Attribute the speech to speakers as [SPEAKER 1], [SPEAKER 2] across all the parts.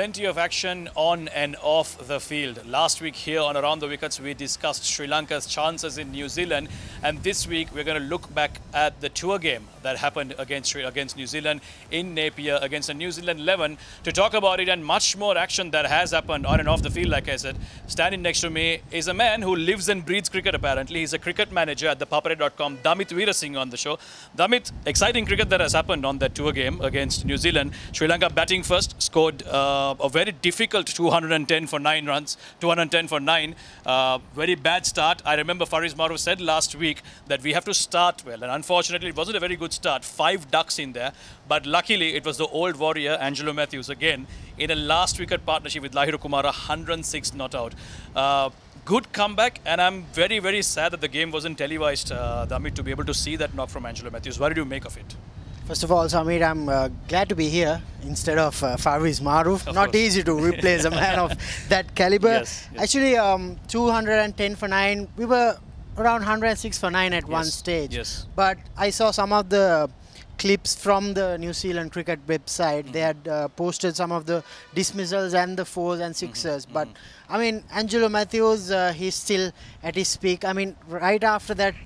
[SPEAKER 1] Plenty of action on and off the field. Last week here on Around the Wickets, we discussed Sri Lanka's chances in New Zealand. And this week, we're going to look back at the tour game that happened against New Zealand in Napier against the New Zealand 11 to talk about it and much more action that has happened on and off the field, like I said. Standing next to me is a man who lives and breathes cricket, apparently. He's a cricket manager at ThePapare.com, Damith Weerasinghe on the show. Damith, exciting cricket that has happened on that tour game against New Zealand. Sri Lanka batting first, scored a very difficult 210 for 9 runs, 210 for 9. Very bad start. I remember Faris Maruf said last week that we have to start well, and unfortunately it wasn't a very good start. 5 ducks in there, but luckily it was the old warrior Angelo Matthews again in a last wicket partnership with Lahiru Kumara, 106 not out. Good comeback, and I'm very, very sad that the game wasn't televised, Damith, to be able to see that knock from Angelo Matthews. What did you make of it?
[SPEAKER 2] First of all, Samir, I'm glad to be here instead of Faris Maruf. Not easy to replace a man of that caliber.
[SPEAKER 1] Yes.
[SPEAKER 2] Actually, 210 for 9. We were around 106 for 9 at one stage.
[SPEAKER 1] Yes.
[SPEAKER 2] But I saw some of the clips from the New Zealand cricket website. They had posted some of the dismissals and the 4s and 6s. But I mean, Angelo Matthews, he's still at his peak. I mean, right after that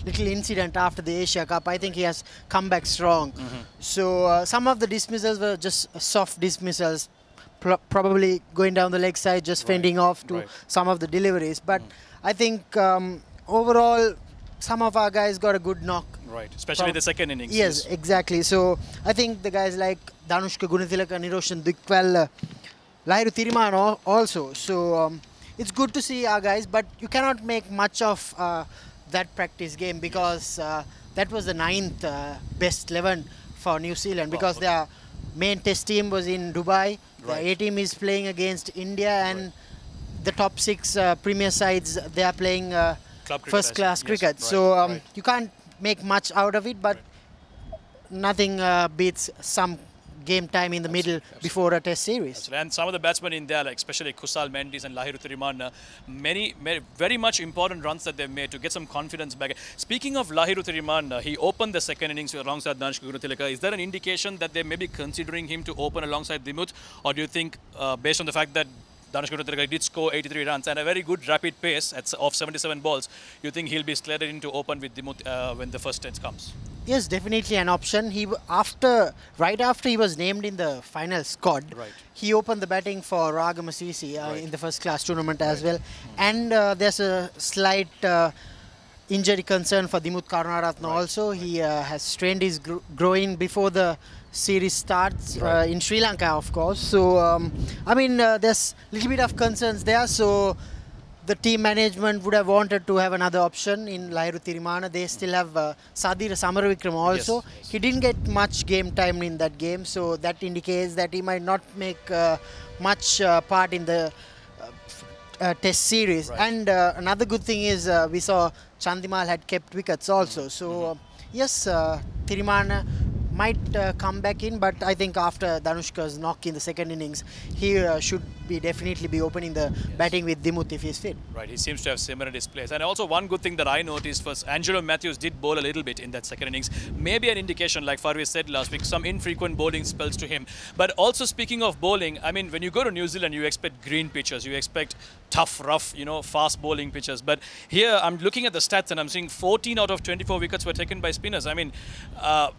[SPEAKER 2] little incident after the Asia Cup, I think he has come back strong. So some of the dismissals were just soft dismissals, probably going down the leg side, just fending off to some of the deliveries. But I think overall, some of our guys got a good knock.
[SPEAKER 1] Right, especially the second innings.
[SPEAKER 2] Yes, exactly. So I think the guys like Danushka Gunathilaka, Niroshan Dikpal, Lahiru Thirimana also. So it's good to see our guys, but you cannot make much of that practice game because that was the 9th best 11 for New Zealand because their main test team was in Dubai. The A team is playing against India, and the top 6 premier sides, they are playing first class cricket. So you can't make much out of it, but nothing beats some game time in the middle before a test series.
[SPEAKER 1] And some of the batsmen in there, like especially Kusal Mendes and Lahiru Thirimana, many very much important runs that they've made to get some confidence back. Speaking of Lahiru Thirimana, he opened the second innings alongside Danushka Gunathilaka. Is there an indication that they may be considering him to open alongside Dimuth, or do you think, based on the fact that Danushka Gunathilaka did score 83 runs and a very good rapid pace of 77 balls, you think he'll be slated in to open with Dimuth when the first test comes?
[SPEAKER 2] Yes, definitely an option. Right after he was named in the final squad, he opened the batting for Raga Masisi in the first class tournament as well. And there's a slight injury concern for Dimuth Karunaratne also. He has strained his groin before the series starts in Sri Lanka, of course. So, I mean, there's a little bit of concerns there. So, the team management would have wanted to have another option in Lahiru Thirimana. They still have Sadira Samaravikram also. He didn't get much game time in that game, so that indicates that he might not make much part in the test series. And another good thing is we saw Chandimal had kept wickets also. So yes, Thirimana might come back in, but I think after Danushka's knock in the second innings, he should definitely be opening the batting with Dimuth if he's fit.
[SPEAKER 1] Right, he seems to have similar displays. And also one good thing that I noticed was Angelo Matthews did bowl a little bit in that second innings. Maybe an indication, like Faris said last week, some infrequent bowling spells to him. But also speaking of bowling, I mean, when you go to New Zealand, you expect green pitches, you expect tough, rough, fast bowling pitches. But here, I'm looking at the stats and I'm seeing 14 out of 24 wickets were taken by spinners. I mean,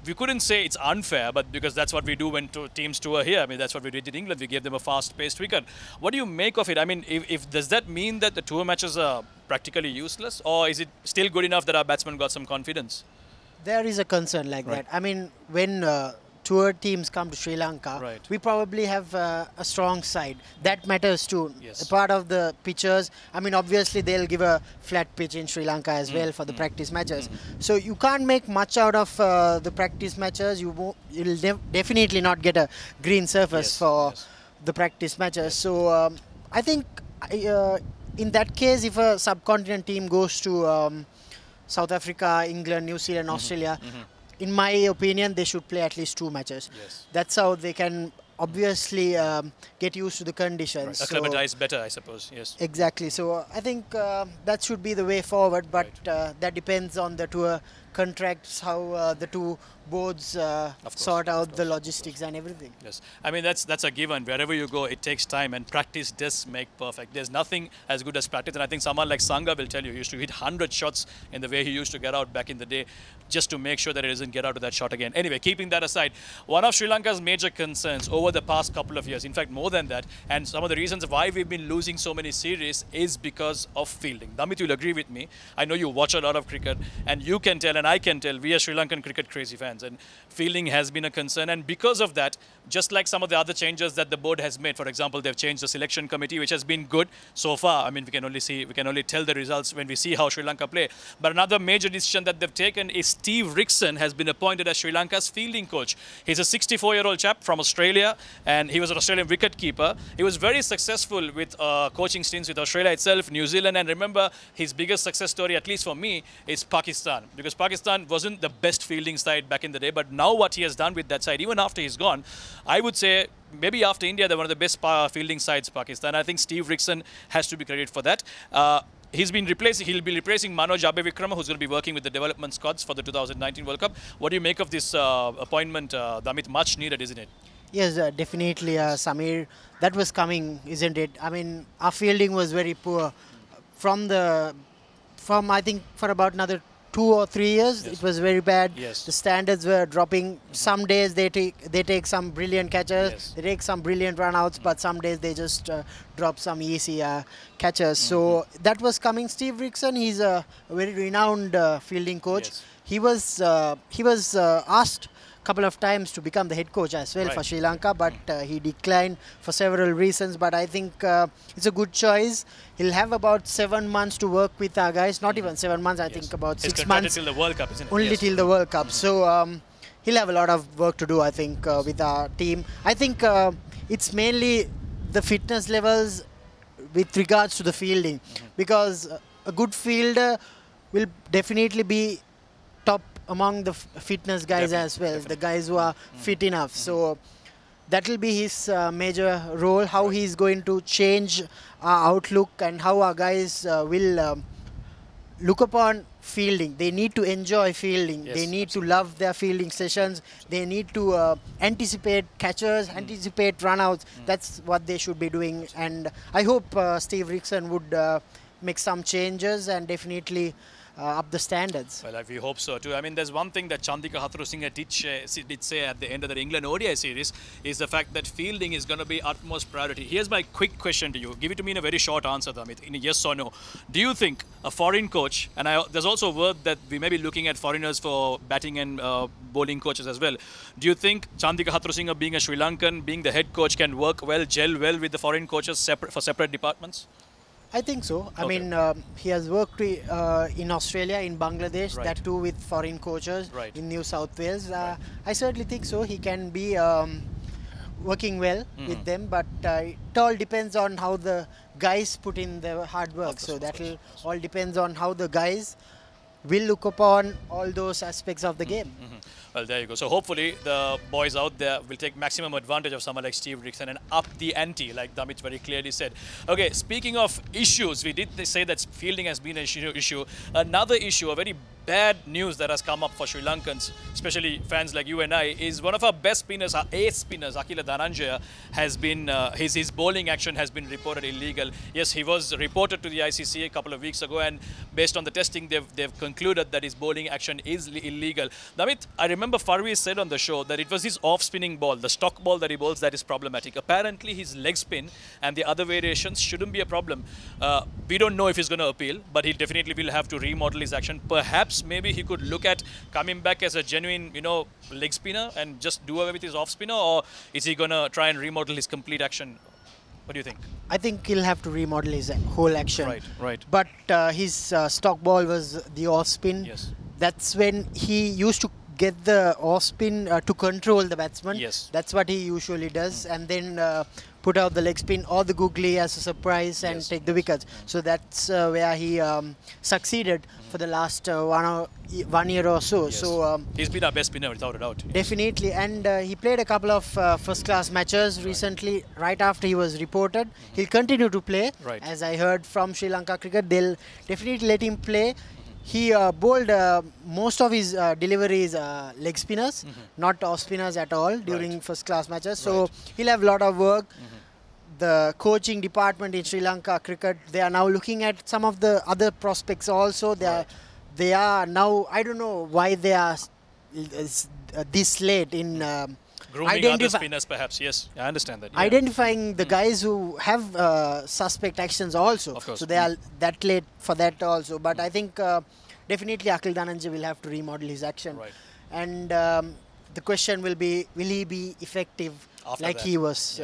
[SPEAKER 1] we couldn't say it's unfair, but because that's what we do when teams tour here. I mean, that's what we did in England. We gave them a fast-paced wicket. What do you make of it? I mean, if does that mean that the tour matches are practically useless, or is it still good enough that our batsmen got some confidence?
[SPEAKER 2] There is a concern like that. I mean, when tour teams come to Sri Lanka, we probably have a strong side. That matters too. A part of the pitchers, I mean, obviously they'll give a flat pitch in Sri Lanka as well for the practice matches. So you can't make much out of the practice matches. You'll definitely not get a green surface for the practice matches. So I think in that case, if a subcontinent team goes to South Africa, England, New Zealand, Australia, in my opinion, they should play at least 2 matches. That's how they can obviously get used to the conditions.
[SPEAKER 1] Acclimatize better, I suppose. Yes.
[SPEAKER 2] Exactly. So I think that should be the way forward, but that depends on the tour contracts, how the two boards sort out the logistics and everything.
[SPEAKER 1] Yes, I mean that's a given. Wherever you go, it takes time, and practice does make perfect. There's nothing as good as practice, and I think someone like Sangha will tell you, he used to hit 100 shots in the way he used to get out back in the day, just to make sure that he doesn't get out of that shot again. Anyway, keeping that aside, one of Sri Lanka's major concerns over the past couple of years, in fact more than that, and some of the reasons why we've been losing so many series is because of fielding. Damith, you'll agree with me. I know you watch a lot of cricket, and you can tell, and I can tell, we are Sri Lankan cricket crazy fans, and fielding has been a concern. And because of that, just like some of the other changes that the board has made, for example, they've changed the selection committee, which has been good so far. I mean, we can only tell the results when we see how Sri Lanka play. But another major decision that they've taken is Steve Rickson has been appointed as Sri Lanka's fielding coach. He's a 64-year-old chap from Australia, and he was an Australian wicketkeeper. He was very successful with coaching stints with Australia itself, New Zealand, and remember, his biggest success story, at least for me, is Pakistan, because Pakistan wasn't the best fielding side back in the day, but now what he has done with that side, even after he's gone, I would say maybe after India, they're one of the best fielding sides, Pakistan. I think Steve Rickson has to be credited for that. He'll be replacing Manoj Abhivikrama, who's going to be working with the development squads for the 2019 World Cup. What do you make of this appointment, Damith? Much needed, isn't it?
[SPEAKER 2] Yes, definitely, Samir. That was coming, isn't it? I mean, our fielding was very poor from I think for about another 2 or 3 years. Yes. It was very bad. Yes. The standards were dropping. Some days they take some brilliant catches. Yes. They take some brilliant runouts, but some days they just drop some easy catches. So that was coming. Steve Rickson, he's a very renowned fielding coach. Yes. He was asked couple of times to become the head coach as well for Sri Lanka, but he declined for several reasons. But I think it's a good choice. He'll have about 7 months to work with our guys. Not even 7 months, I think about 6 months.
[SPEAKER 1] Till the World Cup, isn't it?
[SPEAKER 2] Only till the World Cup. So he'll have a lot of work to do, I think, with our team. I think it's mainly the fitness levels with regards to the fielding, because a good fielder will definitely be top among the fitness guys as well, the guys who are fit enough. So that will be his major role, how he's going to change our outlook and how our guys will look upon fielding. They need to enjoy fielding. Yes, they need to love their fielding sessions. They need to anticipate catches, anticipate runouts. That's what they should be doing. And I hope Steve Rickson would make some changes and definitely up the standards.
[SPEAKER 1] Well, we hope so too. I mean, there's one thing that Chandika Hathurusinghe did say at the end of the England ODI series is the fact that fielding is going to be utmost priority. Here's my quick question to you. Give it to me in a very short answer, Damith, in a yes or no. Do you think a foreign coach, and there's also word that we may be looking at foreigners for batting and bowling coaches as well. Do you think Chandika Hathurusinghe, being a Sri Lankan, being the head coach, can work well, gel well with the foreign coaches for separate departments?
[SPEAKER 2] I think so. I mean, he has worked in Australia, in Bangladesh, that too with foreign coaches in New South Wales. I certainly think so. He can be working well with them, but it all depends on how the guys put in their hard work. So that will all depends on how the guys will look upon all those aspects of the game.
[SPEAKER 1] Well, there you go. So hopefully the boys out there will take maximum advantage of someone like Steve Rickson and up the ante, like Damith very clearly said. Okay, speaking of issues, we did say that fielding has been an issue. Another issue, a very bad news that has come up for Sri Lankans, especially fans like you and I, is one of our best spinners, our ace spinners, Akila Dhananjaya, has been, his bowling action has been reported illegal. Yes, he was reported to the ICC a couple of weeks ago, and based on the testing, they've concluded that his bowling action is illegal. Damith, I remember Farvi said on the show that it was his off-spinning ball, the stock ball that he bowls, that is problematic. Apparently, his leg spin and the other variations shouldn't be a problem. We don't know if he's going to appeal, but he definitely will have to remodel his action. Perhaps maybe he could look at coming back as a genuine, leg spinner and just do away with his off spinner, or is he going to try and remodel his complete action? What do you think?
[SPEAKER 2] I think he'll have to remodel his whole action.
[SPEAKER 1] Right.
[SPEAKER 2] But his stock ball was the off spin.
[SPEAKER 1] Yes.
[SPEAKER 2] That's when he used to get the off spin to control the batsman.
[SPEAKER 1] Yes.
[SPEAKER 2] That's what he usually does, and then put out the leg spin or the googly as a surprise and take the wickets. So that's where he succeeded for the last 1 year or so.
[SPEAKER 1] Yes.
[SPEAKER 2] So
[SPEAKER 1] he's been our best spinner without a doubt.
[SPEAKER 2] Definitely, and he played a couple of first-class matches recently. Right after he was reported, he'll continue to play. As I heard from Sri Lanka Cricket, they'll definitely let him play. He bowled most of his deliveries leg spinners, not off spinners at all during first class matches. So he'll have a lot of work. The coaching department in Sri Lanka cricket, they are now looking at some of the other prospects also. They are now, I don't know why they are this late in
[SPEAKER 1] grooming other spinners perhaps. Yes, I understand that. Yeah.
[SPEAKER 2] Identifying the guys who have suspect actions also.
[SPEAKER 1] Of course.
[SPEAKER 2] So they are that late for that also. But I think definitely Akhil Dhananjay will have to remodel his action.
[SPEAKER 1] Right.
[SPEAKER 2] And the question will be, will he be effective after like that. He was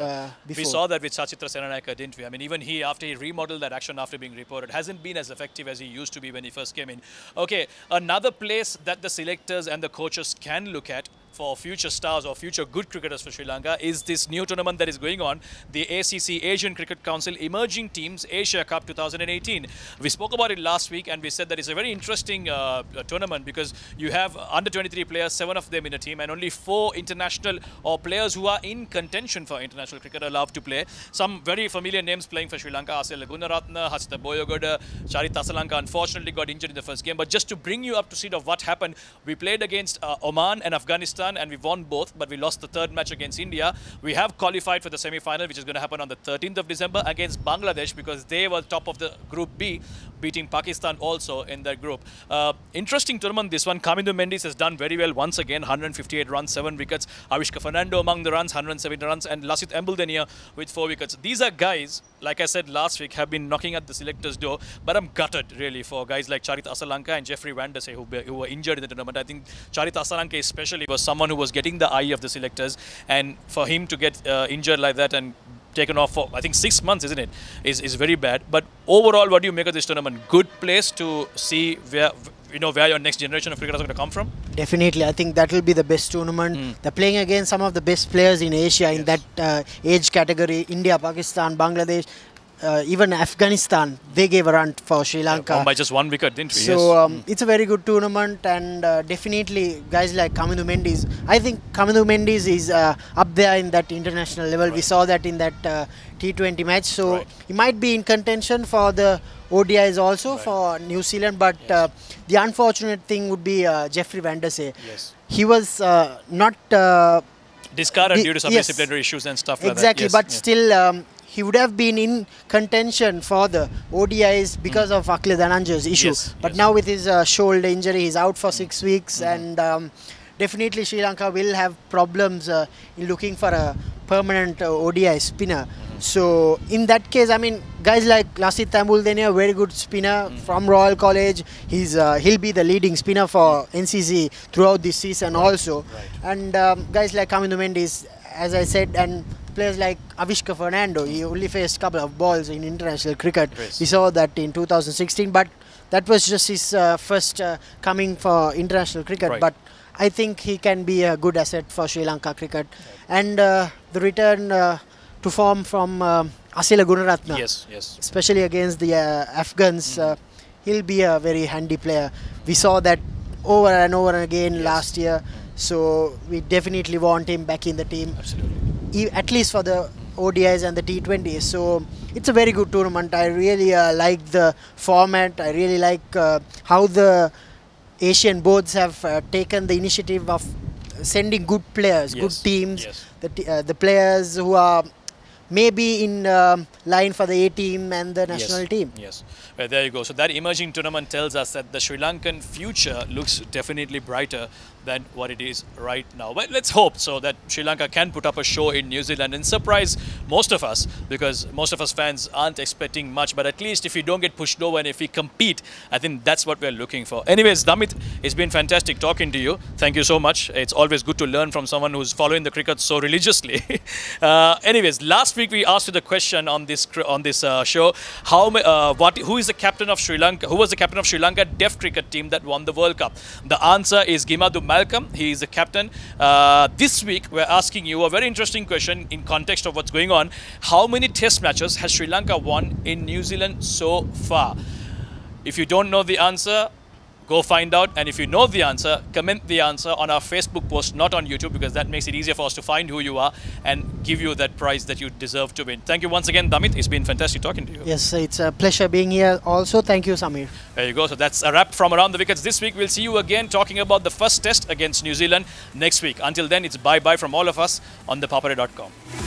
[SPEAKER 2] before?
[SPEAKER 1] We saw that with Sachitra Senanayake, didn't we? I mean, even he, after he remodeled that action after being reported, hasn't been as effective as he used to be when he first came in. Okay, another place that the selectors and the coaches can look at for future stars or future good cricketers for Sri Lanka is this new tournament that is going on, the ACC, Asian Cricket Council Emerging Teams Asia Cup 2018. We spoke about it last week and we said that it's a very interesting tournament because you have under 23 players, 7 of them in a team, and only 4 international or players who are in contention for international cricket are allowed to play. Some very familiar names playing for Sri Lanka: Asela Gunaratne, Hasita Boyagoda, Charith Asalanka unfortunately got injured in the first game. But just to bring you up to speed of what happened, we played against Oman and Afghanistan, and we won both, but we lost the third match against India. We have qualified for the semi-final, which is going to happen on the 13th of December against Bangladesh, because they were top of the Group B, beating Pakistan also in that group. Interesting tournament, this one. Kamindu Mendis has done very well once again, 158 runs, 7 wickets. Avishka Fernando among the runs, 170 runs, and Lasith Embuldeniya with 4 wickets. These are guys, like I said last week, have been knocking at the selectors' door, but I'm gutted really for guys like Charith Asalanka and Jeffrey Van Der Sey who were injured in the tournament. I think Charith Asalanka especially was someone who was getting the eye of the selectors, and for him to get injured like that and taken off for I think 6 months, isn't it, is very bad. But overall, what do you make of this tournament? Good place to see where your next generation of cricketers are going to come from? Definitely,
[SPEAKER 2] I think that will be the best tournament. They're playing against some of the best players in Asia in that age category. India, Pakistan, Bangladesh, even Afghanistan, they gave a run for Sri Lanka.
[SPEAKER 1] By just 1 wicket, didn't we?
[SPEAKER 2] So it's a very good tournament, and definitely guys like Kamindu Mendis. I think Kamindu Mendis is up there in that international level. We saw that in that T20 match. So he might be in contention for the ODIs also for New Zealand. But the unfortunate thing would be Jeffrey Van Der Sey. He was not
[SPEAKER 1] discarded due to some disciplinary issues and stuff like that.
[SPEAKER 2] Exactly, but still he would have been in contention for the ODIs because of Akhil Dhananjay's issue. But now with his shoulder injury, he's out for 6 weeks, and definitely Sri Lanka will have problems in looking for a permanent ODI spinner. So in that case, I mean, guys like Lasith Embuldeniya, very good spinner from Royal College. He'll be the leading spinner for NCC throughout this season also. And guys like Kamindu Mendis, as I said, and players like Avishka Fernando, he only faced a couple of balls in international cricket. We saw that in 2016, but that was just his first coming for international cricket. But I think he can be a good asset for Sri Lanka cricket. And the return to form from Asela Gunaratne, especially against the Afghans, he'll be a very handy player. We saw that over and over again last year. So we definitely want him back in the team. At least for the ODIs and the T20s. So it's a very good tournament. I really like the format. I really like how the Asian boards have taken the initiative of sending good players, good teams, the players who are maybe in line for the A team and the national team.
[SPEAKER 1] Well, there you go. So that emerging tournament tells us that the Sri Lankan future looks definitely brighter than what it is right now. Well, let's hope so that Sri Lanka can put up a show in New Zealand and surprise most of us, because most of us fans aren't expecting much, but at least if we don't get pushed over and if we compete, I think that's what we're looking for. Anyways, Damith, it's been fantastic talking to you. Thank you so much. It's always good to learn from someone who's following the cricket so religiously. Anyways, last week we asked you the question on this show, who is the captain of Sri Lanka? Who was the captain of Sri Lanka Deaf cricket team that won the World Cup? The answer is Gimadu Malcolm. He is the captain. This week we're asking you a very interesting question in context of what's going on. How many test matches has Sri Lanka won in New Zealand so far? If you don't know the answer, Go find out, and if you know the answer, comment the answer on our Facebook post, not on YouTube, because that makes it easier for us to find who you are and give you that prize that you deserve to win. Thank you once again, Damith. It's been fantastic talking to you.
[SPEAKER 2] Yes, it's a pleasure being here also. Thank you, Samir.
[SPEAKER 1] There you go. So that's a wrap from Around the Wickets this week. We'll see you again talking about the first test against New Zealand next week. Until then, it's bye-bye from all of us on ThePapare.com.